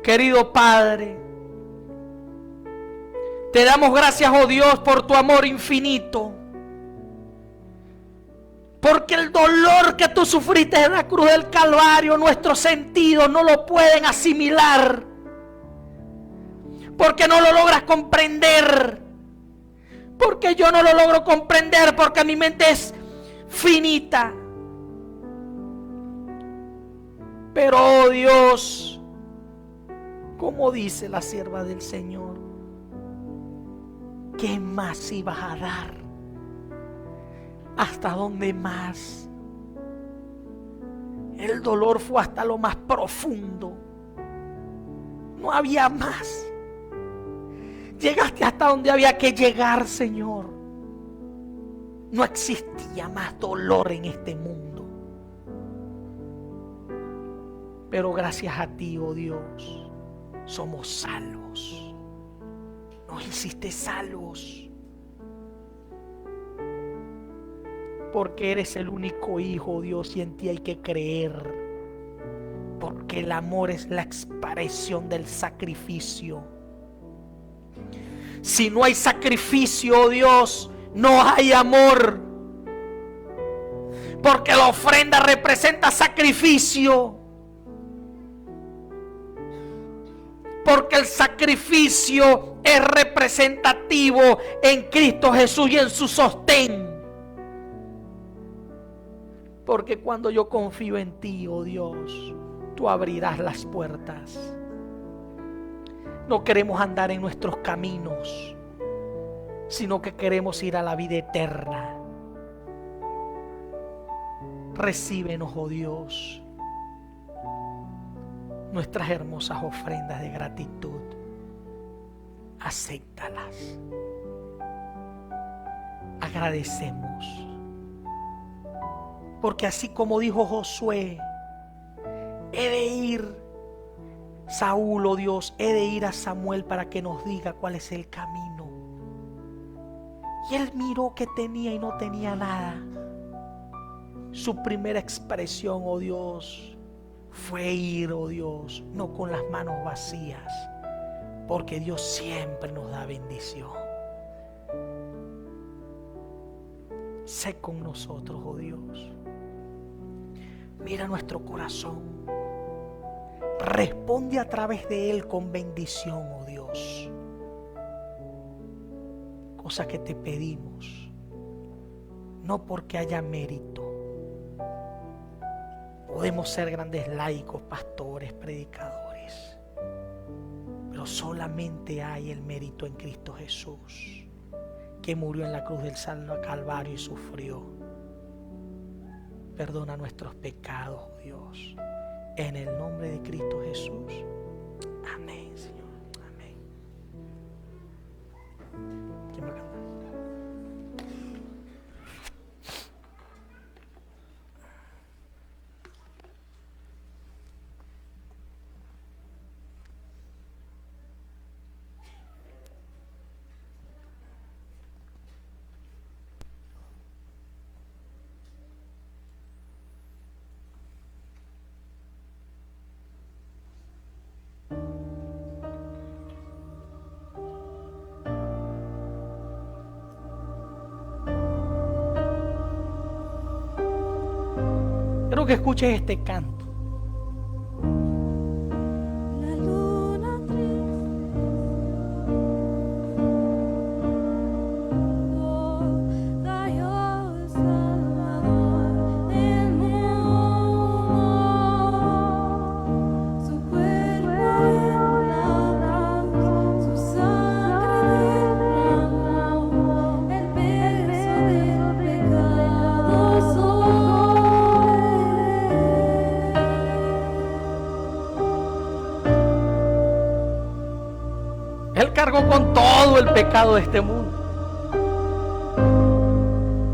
Querido Padre, te damos gracias, oh Dios, por tu amor infinito. Porque el dolor que tú sufriste en la cruz del Calvario, nuestros sentidos no lo pueden asimilar. Porque no lo logras comprender. Porque yo no lo logro comprender, porque mi mente es finita. Pero, oh Dios, como dice la sierva del Señor, ¿qué más ibas a dar? ¿Hasta dónde más? El dolor fue hasta lo más profundo. No había más. Llegaste hasta donde había que llegar, Señor. No existía más dolor en este mundo. Pero gracias a ti, oh Dios, somos salvos. Nos hiciste salvos. Porque eres el único Hijo, Dios, y en ti hay que creer. Porque el amor es la expresión del sacrificio. Si no hay sacrificio, oh Dios, no hay amor. Porque la ofrenda representa sacrificio. Porque el sacrificio es representativo en Cristo Jesús y en su sostén. Porque cuando yo confío en ti, oh Dios, tú abrirás las puertas. No queremos andar en nuestros caminos, sino que queremos ir a la vida eterna. Recíbenos, oh Dios, nuestras hermosas ofrendas de gratitud. Acéptalas. Agradecemos. Porque así como dijo Josué, he de ir, Saúl, oh Dios, he de ir a Samuel para que nos diga cuál es el camino. Y él miró que tenía y no tenía nada. Su primera expresión, oh Dios, fue ir, oh Dios, no con las manos vacías, porque Dios siempre nos da bendición. Sé con nosotros, oh Dios. Mira nuestro corazón. Responde a través de él con bendición, oh Dios. Cosa que te pedimos, no porque haya mérito. Podemos ser grandes laicos, pastores, predicadores, pero solamente hay el mérito en Cristo Jesús, que murió en la cruz del Calvario y sufrió. Perdona nuestros pecados, oh Dios, en el nombre de Cristo Jesús. Amén, Señor. Amén. ¿Quién va a cantar? Quiero que escuches este canto. La luna triste, cayó el Salvador del mundo, su cuerpo en la cruz, su sangre derramó, el peso del pecado sobre. Él cargó con todo el pecado de este mundo.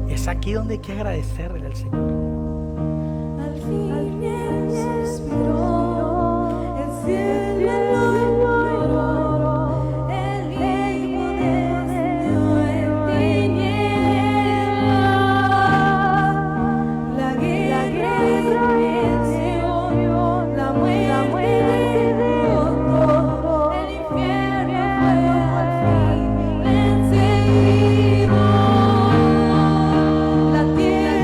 Es aquí donde hay que agradecerle al Señor. Al fin él suspiró, el cielo lo imploró, el Hijo descendió en tinieblas. La guerra venció, la muerte derrotó, el infierno fue al fin vencido. La tierra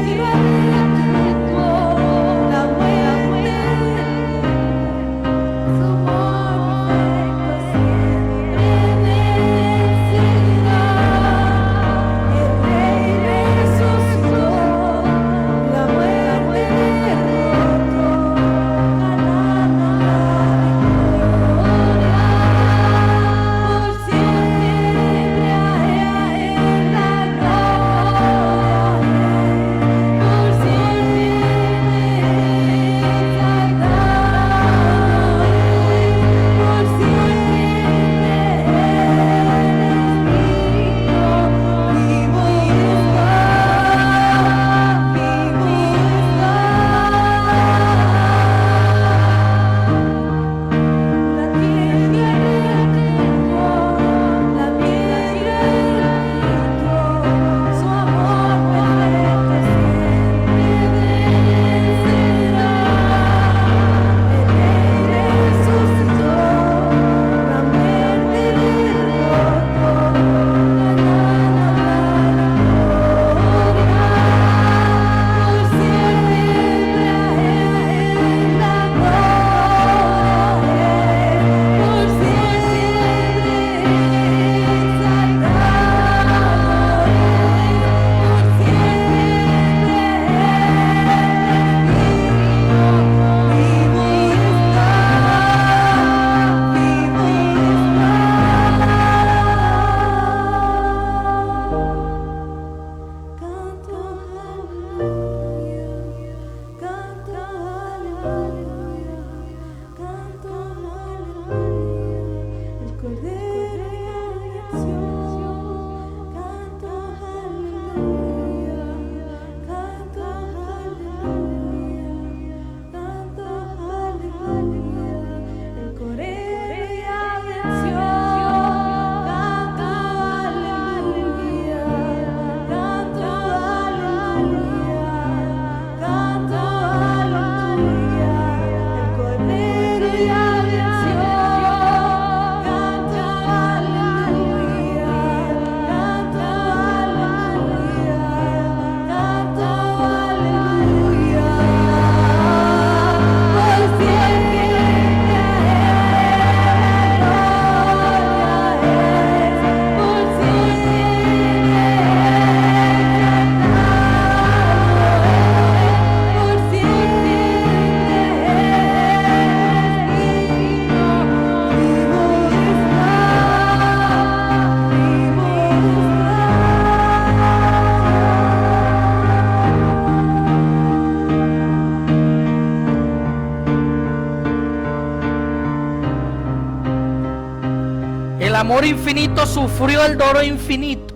amor infinito sufrió el dolor infinito.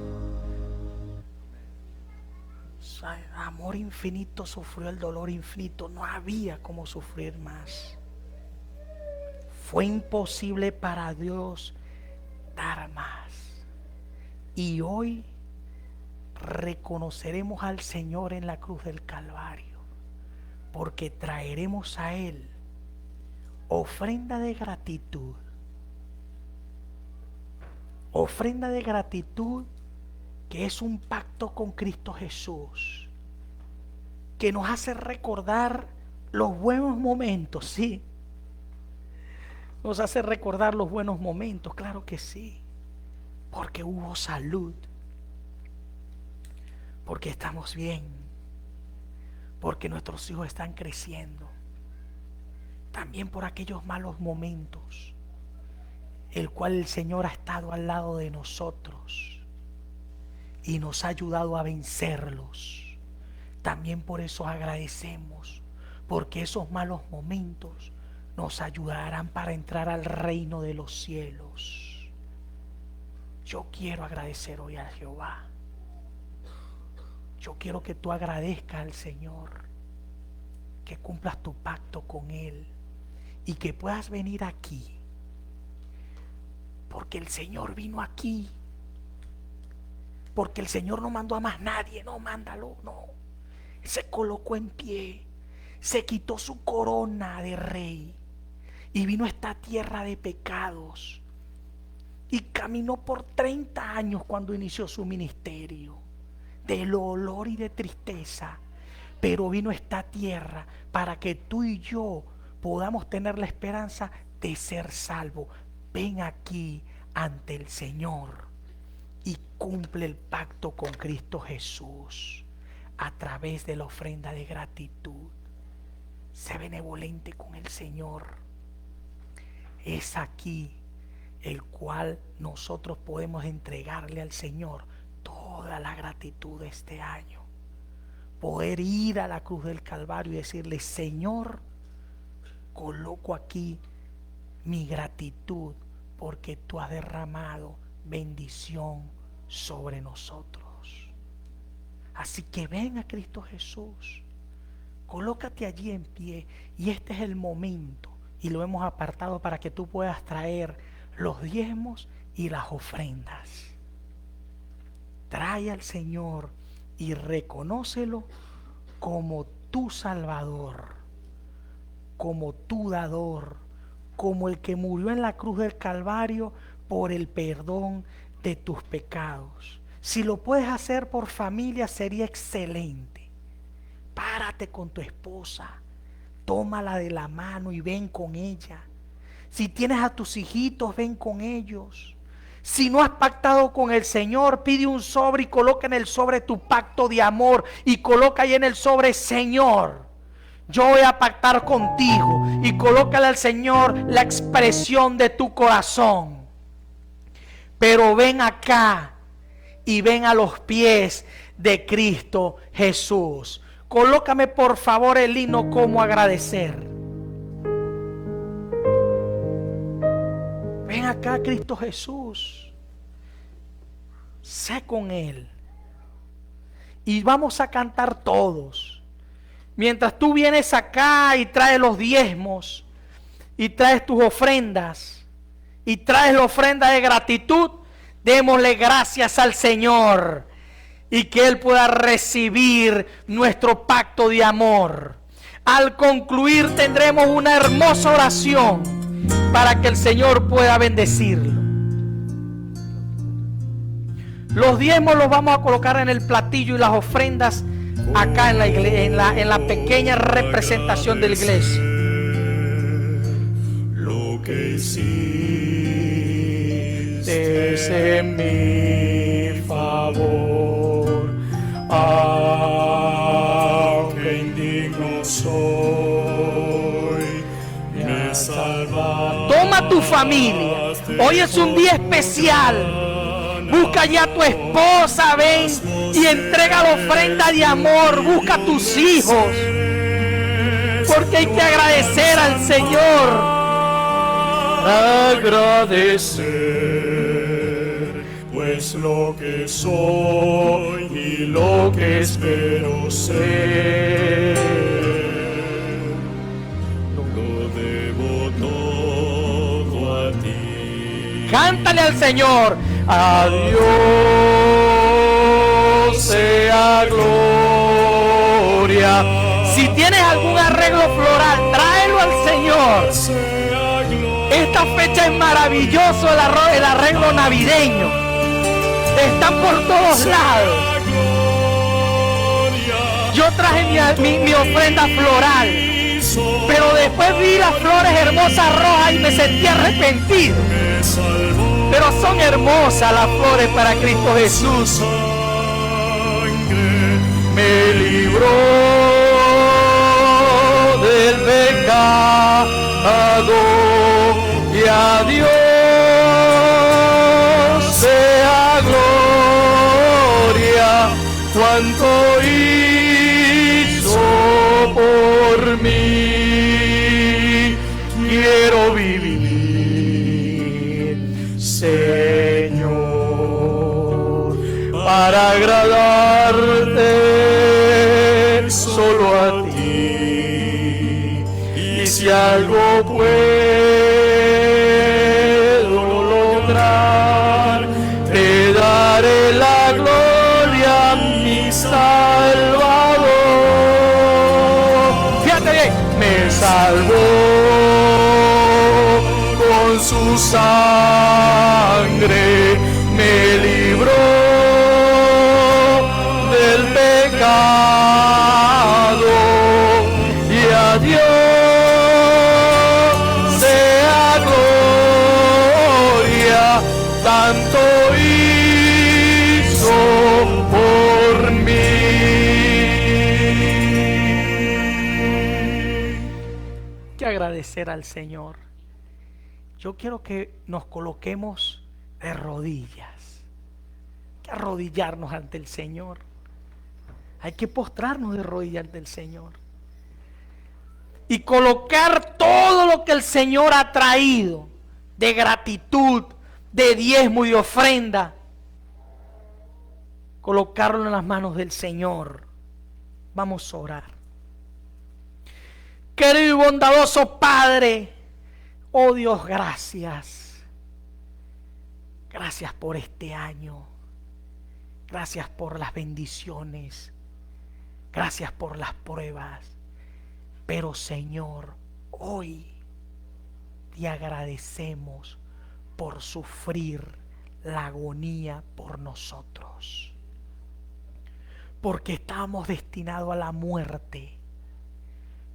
El amor infinito sufrió el dolor infinito. No había como sufrir más. Fue imposible para Dios dar más. Y hoy reconoceremos al Señor en la cruz del Calvario, porque traeremos a Él ofrenda de gratitud. Ofrenda de gratitud que es un pacto con Cristo Jesús, que nos hace recordar los buenos momentos, sí. Nos hace recordar los buenos momentos, claro que sí. Porque hubo salud, porque estamos bien, porque nuestros hijos están creciendo. También por aquellos malos momentos, el cual el Señor ha estado al lado de nosotros y nos ha ayudado a vencerlos. También por eso agradecemos, porque esos malos momentos nos ayudarán para entrar al reino de los cielos. Yo quiero agradecer hoy a Jehová. Yo quiero que tú agradezcas al Señor, que cumplas tu pacto con Él y que puedas venir aquí, porque el Señor vino aquí, porque el Señor no mandó a más nadie. No, mándalo, no. Él se colocó en pie, se quitó su corona de rey y vino a esta tierra de pecados y caminó por 30 años cuando inició su ministerio, de dolor y de tristeza, pero vino a esta tierra para que tú y yo podamos tener la esperanza de ser salvos. Ven aquí ante el Señor y cumple el pacto con Cristo Jesús a través de la ofrenda de gratitud. Sé benevolente con el Señor. Es aquí el cual nosotros podemos entregarle al Señor toda la gratitud de este año. Poder ir a la cruz del Calvario y decirle: Señor, coloco aquí mi gratitud porque tú has derramado bendición sobre nosotros. Así que ven a Cristo Jesús, colócate allí en pie, y este es el momento, y lo hemos apartado para que tú puedas traer los diezmos y las ofrendas. Trae al Señor y reconócelo como tu Salvador, como tu dador, como el que murió en la cruz del Calvario por el perdón de tus pecados. Si lo puedes hacer por familia, sería excelente. Párate con tu esposa, tómala de la mano y ven con ella. Si tienes a tus hijitos, ven con ellos. Si no has pactado con el Señor, pide un sobre y coloca en el sobre tu pacto de amor y coloca ahí en el sobre: Señor, yo voy a pactar contigo, y colócale al Señor la expresión de tu corazón. Pero ven acá y ven a los pies de Cristo Jesús. Colócame por favor el himno Cómo agradecer. Ven acá, Cristo Jesús. Sé con Él. Y vamos a cantar todos. Mientras tú vienes acá y traes los diezmos, y traes tus ofrendas, y traes la ofrenda de gratitud, démosle gracias al Señor, y que Él pueda recibir nuestro pacto de amor. Al concluir tendremos una hermosa oración para que el Señor pueda bendecirlo. Los diezmos los vamos a colocar en el platillo y las ofrendas acá en la iglesia, en la pequeña representación de la iglesia. Lo que hiciste en mi favor, aunque indigno soy, me salvaste. Toma tu familia. Hoy es un día especial. Busca ya a tu esposa, ven y entrega la ofrenda de amor. Busca a tus hijos, porque hay que agradecer al Señor. Agradecer. es lo que soy y lo que espero ser. Lo debo todo a ti. Cántale al Señor. A Dios sea gloria. Si tienes algún arreglo floral, tráelo al Señor. Sea gloria. Esta fecha es maravilloso, el arreglo navideño. Están por todos lados. Yo traje mi ofrenda floral, pero después vi las flores hermosas rojas y me sentí arrepentido. Pero son hermosas las flores para Cristo Jesús. Me libró del pecado y a Dios sea gloria cuanto hizo por mí. Quiero vivir, Señor, para agradarte solo a ti. Y si algo puedo lograr, te daré la gloria, mi Salvador. Fíjate bien. Me salvó con su sangre, me libró del pecado y a Dios sea gloria, tanto hizo por mí. Que agradecer al Señor. Yo quiero que nos coloquemos de rodillas. Hay que arrodillarnos ante el Señor. Hay que postrarnos de rodillas ante el Señor. Y colocar todo lo que el Señor ha traído de gratitud, de diezmo y de ofrenda. Colocarlo en las manos del Señor. Vamos a orar. Querido y bondadoso Padre, oh Dios, gracias. Gracias por este año. Gracias por las bendiciones. Gracias por las pruebas. Pero Señor, hoy te agradecemos por sufrir la agonía por nosotros. Porque estábamos destinados a la muerte.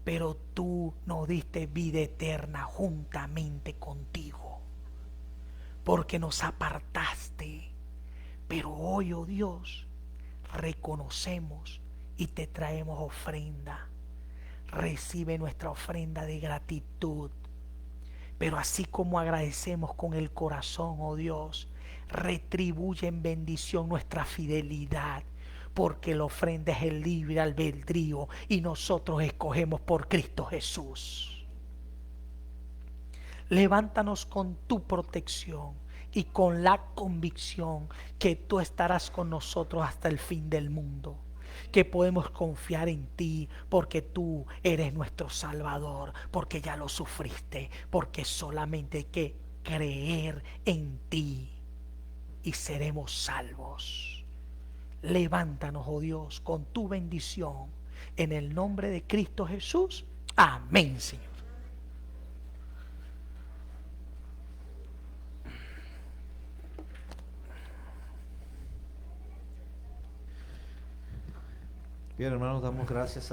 Pero tú nos diste vida eterna juntamente contigo, porque nos apartaste. Pero hoy, oh Dios, reconocemos y te traemos ofrenda. Recibe nuestra ofrenda de gratitud. Pero así como agradecemos con el corazón, oh Dios, retribuye en bendición nuestra fidelidad. Porque la ofrenda es el libre albedrío y nosotros escogemos por Cristo Jesús. Levántanos con tu protección y con la convicción que tú estarás con nosotros hasta el fin del mundo. Que podemos confiar en ti porque tú eres nuestro Salvador, porque ya lo sufriste, porque solamente hay que creer en ti y seremos salvos. Levántanos, oh Dios, con tu bendición, en el nombre de Cristo Jesús. Amén, Señor. Bien, hermanos, damos gracias a